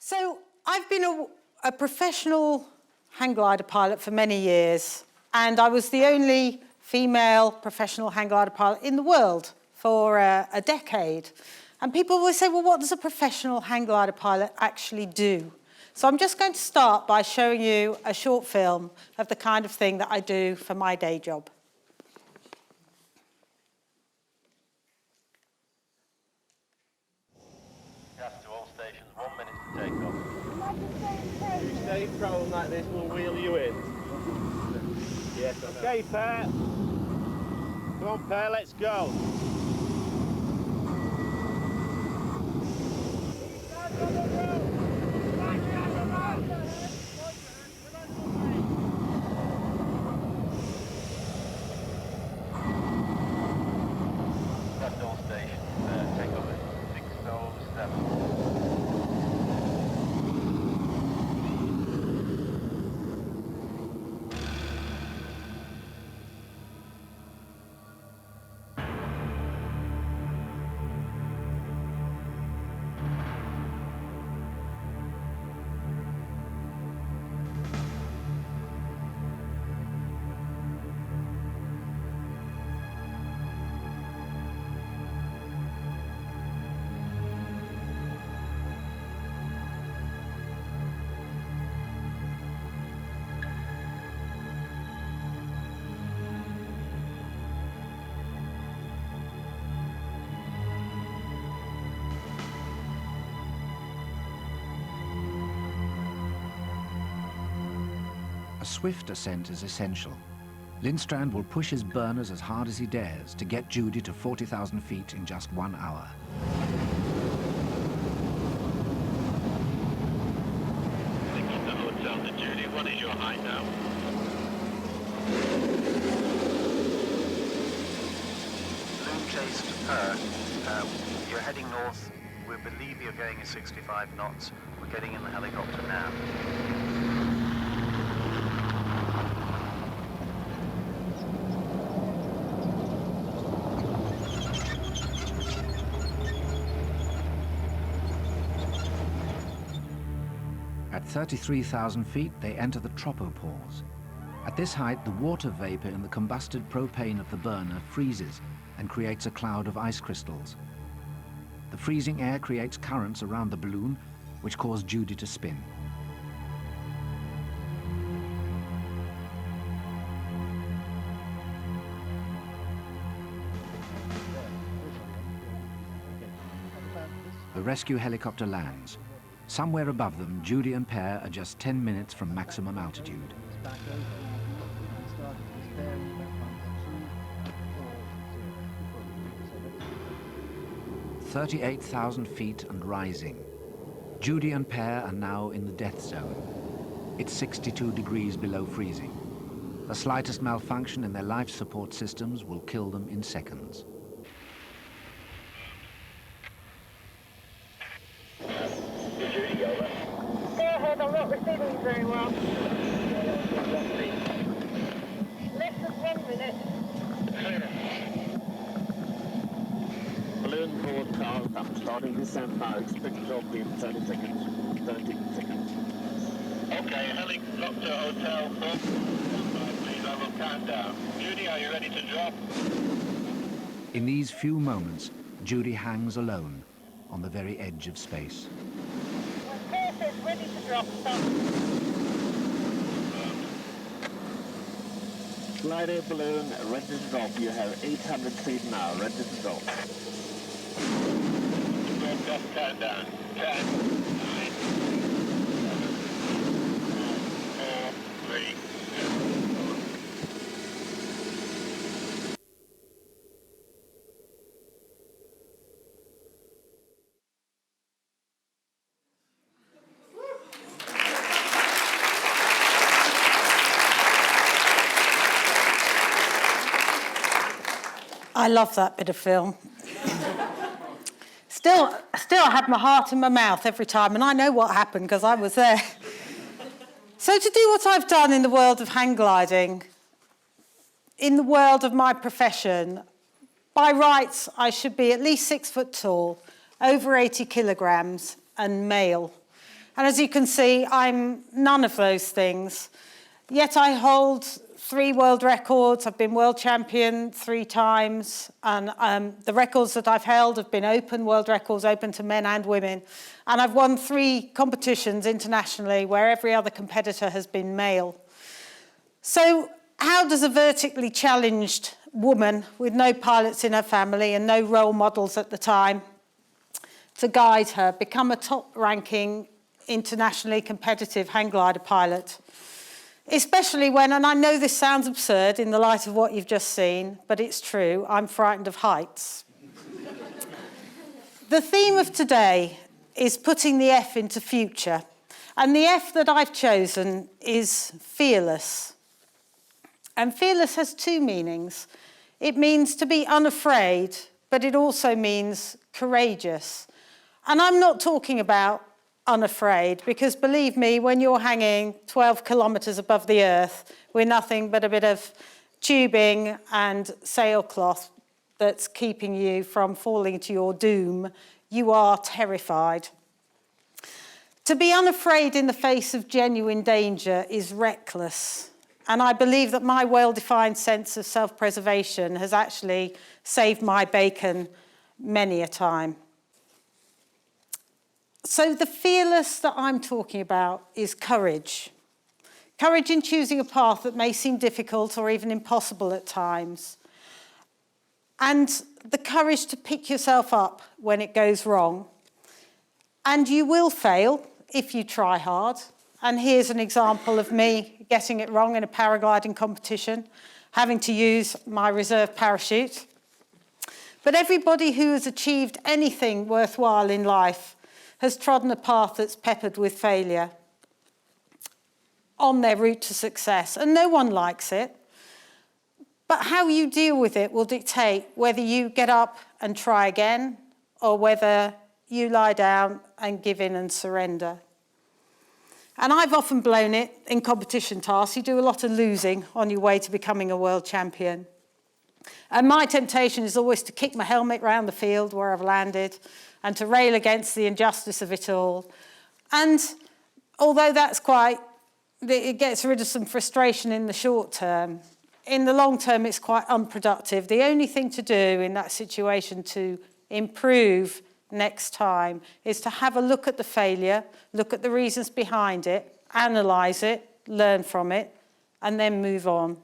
So I've been a professional hang glider pilot for many years, and I was the only female professional hang glider pilot in the world for a decade. And people always say, well, what does a professional hang glider pilot actually do? So I'm just going to start by showing you a short film of the kind of thing that I do for my day job. Gas to all stations, 1 minute to take off. You stay prone like this, we'll wheel you in. Yes, okay, pair. Come on, pair, let's go. Left all stations, take over 607. A swift ascent is essential. Lindstrand will push his burners as hard as he dares to get Judy to 40,000 feet in just 1 hour. The hotel to Judy, what is your height now? Balloon chase to Perth. You're heading north. We believe you're going at 65 knots. We're getting in the helicopter now. At 33,000 feet, they enter the tropopause. At this height, the water vapor in the combusted propane of the burner freezes and creates a cloud of ice crystals. The freezing air creates currents around the balloon, which cause Judy to spin. The rescue helicopter lands. Somewhere above them, Judy and Per are just 10 minutes from maximum altitude. 38,000 feet and rising. Judy and Per are now in the death zone. It's 62 degrees below freezing. The slightest malfunction in their life support systems will kill them in seconds. I'm not receiving very well. Less than 10 minutes. Balloon forward car up, starting descent now. Expect drop in 30 seconds. 30 seconds. Okay, helicopter hotel 4. Please, I will count down. Judy, are you ready to drop? In these few moments, Judy hangs alone on the very edge of space. Ready to drop, stop. Glider balloon ready to drop. You have 800 feet now, ready to drop. Broadcast countdown. 10, 9, 7, 4, 3, 2, 1. I love that bit of film. Still, I have my heart in my mouth every time, and I know what happened because I was there. So to do what I've done in the world of hang gliding, in the world of my profession, by rights, I should be at least 6 foot tall, over 80 kilograms, and male. And as you can see, I'm none of those things. Yet I hold 3 world records. I've been world champion 3 times. And the records that I've held have been open world records, open to men and women. And I've won 3 competitions internationally where every other competitor has been male. So how does a vertically challenged woman with no pilots in her family and no role models at the time to guide her become a top-ranking, internationally competitive hang glider pilot? Especially when, and I know this sounds absurd in the light of what you've just seen, but it's true, I'm frightened of heights. The theme of today is putting the F into future. And the F that I've chosen is fearless. And fearless has 2 meanings. It means to be unafraid, but it also means courageous. And I'm not talking about unafraid, because believe me, when you're hanging 12 kilometres above the earth with nothing but a bit of tubing and sailcloth that's keeping you from falling to your doom, you are terrified. To be unafraid in the face of genuine danger is reckless. And I believe that my well-defined sense of self-preservation has actually saved my bacon many a time. So the fearless that I'm talking about is courage. Courage in choosing a path that may seem difficult or even impossible at times. And the courage to pick yourself up when it goes wrong. And you will fail if you try hard. And here's an example of me getting it wrong in a paragliding competition, having to use my reserve parachute. But everybody who has achieved anything worthwhile in life has trodden a path that's peppered with failure on their route to success, and no one likes it. But how you deal with it will dictate whether you get up and try again or whether you lie down and give in and surrender. And I've often blown it in competition tasks. You do a lot of losing on your way to becoming a world champion. And my temptation is always to kick my helmet around the field where I've landed and to rail against the injustice of it all. And although it gets rid of some frustration in the short term, in the long term it's quite unproductive. The only thing to do in that situation to improve next time is to have a look at the failure, look at the reasons behind it, analyse it, learn from it, and then move on.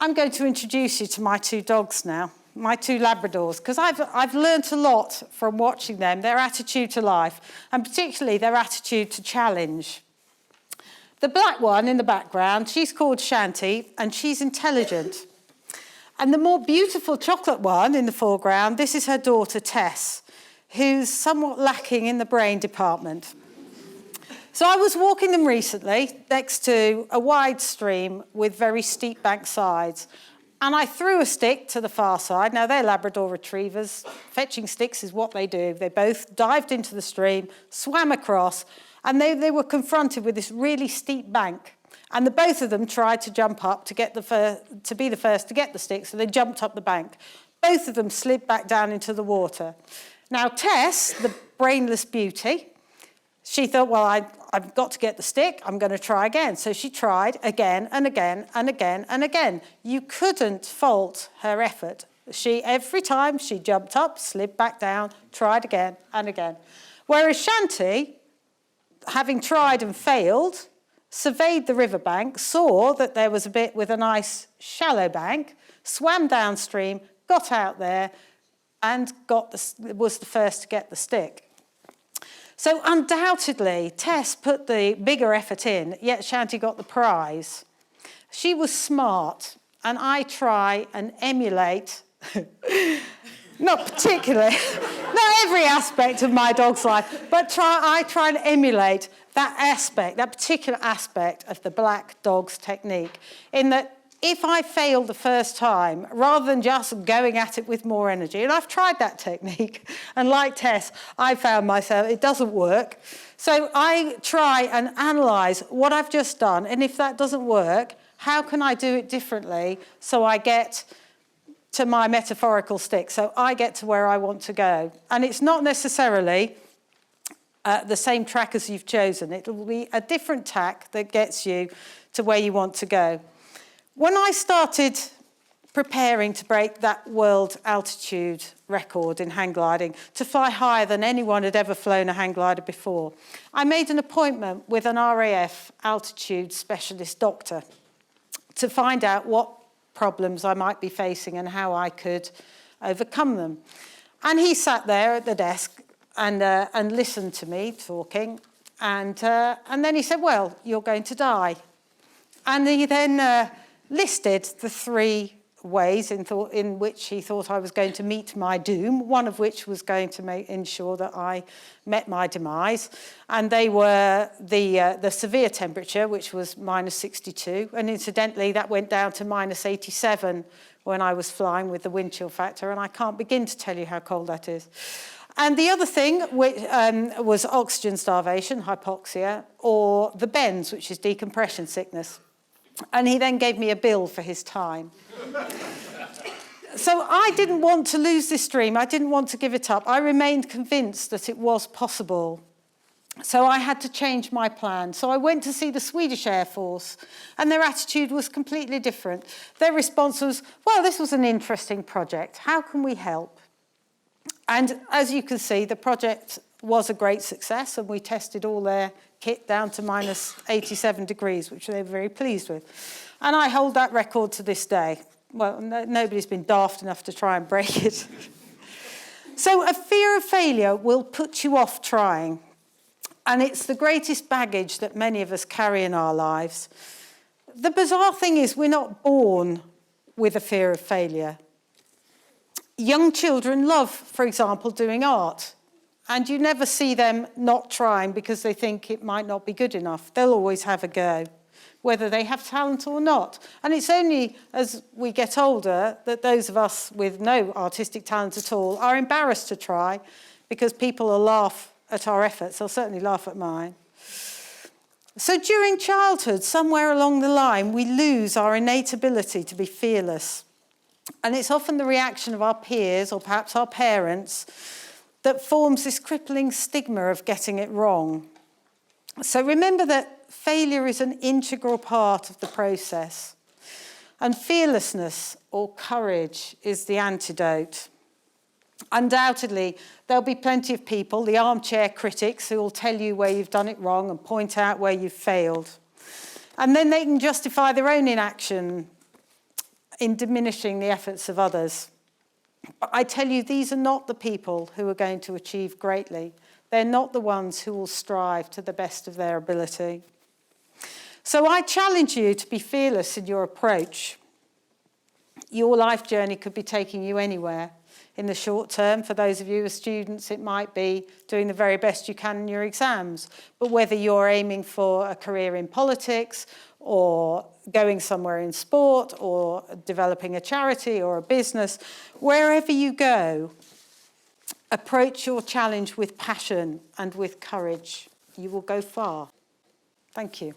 I'm going to introduce you to my 2 dogs now, my 2 Labradors, because I've learnt a lot from watching them, their attitude to life, and particularly their attitude to challenge. The black one in the background, she's called Shanti, and she's intelligent. And the more beautiful chocolate one in the foreground, this is her daughter, Tess, who's somewhat lacking in the brain department. So I was walking them recently next to a wide stream with very steep bank sides, and I threw a stick to the far side. Now, they're Labrador retrievers. Fetching sticks is what they do. They both dived into the stream, swam across, and they were confronted with this really steep bank. And the both of them tried to jump up to be the first to get the stick, so they jumped up the bank. Both of them slid back down into the water. Now, Tess, the brainless beauty, she thought, well, I've got to get the stick, I'm going to try again. So she tried again and again and again and again. You couldn't fault her effort. Every time she jumped up, slid back down, tried again and again. Whereas Shanti, having tried and failed, surveyed the riverbank, saw that there was a bit with a nice shallow bank, swam downstream, got out there, and was the first to get the stick. So undoubtedly, Tess put the bigger effort in, yet Shanti got the prize. She was smart, and I try and emulate, not particularly, not every aspect of my dog's life, but I try and emulate that particular aspect of the black dog's technique, in that if I fail the first time, rather than just going at it with more energy, and I've tried that technique, and like Tess, I found myself, it doesn't work. So I try and analyse what I've just done, and if that doesn't work, how can I do it differently so I get to my metaphorical stick, so I get to where I want to go. And it's not necessarily the same track as you've chosen. It will be a different tack that gets you to where you want to go. When I started preparing to break that world altitude record in hang gliding, to fly higher than anyone had ever flown a hang glider before, I made an appointment with an RAF altitude specialist doctor to find out what problems I might be facing and how I could overcome them. And he sat there at the desk and listened to me talking, and then he said, well, you're going to die. And he then listed the 3 ways in which he thought I was going to meet my doom, one of which was going to ensure that I met my demise. And they were the severe temperature, which was -62. And incidentally, that went down to -87 when I was flying with the wind chill factor. And I can't begin to tell you how cold that is. And the other thing was oxygen starvation, hypoxia, or the bends, which is decompression sickness. And he then gave me a bill for his time. So I didn't want to lose this dream. I didn't want to give it up. I remained convinced that it was possible. So I had to change my plan. So I went to see the Swedish Air Force, and their attitude was completely different. Their response was, well, this was an interesting project. How can we help? And as you can see, the project was a great success, and we tested all their kit down to -87 degrees, which they were very pleased with. And I hold that record to this day. Well, nobody's been daft enough to try and break it. So a fear of failure will put you off trying. And it's the greatest baggage that many of us carry in our lives. The bizarre thing is we're not born with a fear of failure. Young children love, for example, doing art. And you never see them not trying because they think it might not be good enough. They'll always have a go, whether they have talent or not. And it's only as we get older that those of us with no artistic talent at all are embarrassed to try because people will laugh at our efforts. They'll certainly laugh at mine. So during childhood, somewhere along the line, we lose our innate ability to be fearless. And it's often the reaction of our peers or perhaps our parents that forms this crippling stigma of getting it wrong. So remember that failure is an integral part of the process. And fearlessness or courage is the antidote. Undoubtedly, there'll be plenty of people, the armchair critics, who will tell you where you've done it wrong and point out where you've failed. And then they can justify their own inaction in diminishing the efforts of others. But I tell you, these are not the people who are going to achieve greatly. They're not the ones who will strive to the best of their ability. So I challenge you to be fearless in your approach. Your life journey could be taking you anywhere. In the short term, for those of you as students, it might be doing the very best you can in your exams. But whether you're aiming for a career in politics or going somewhere in sport or developing a charity or a business, wherever you go, approach your challenge with passion and with courage. You will go far. Thank you.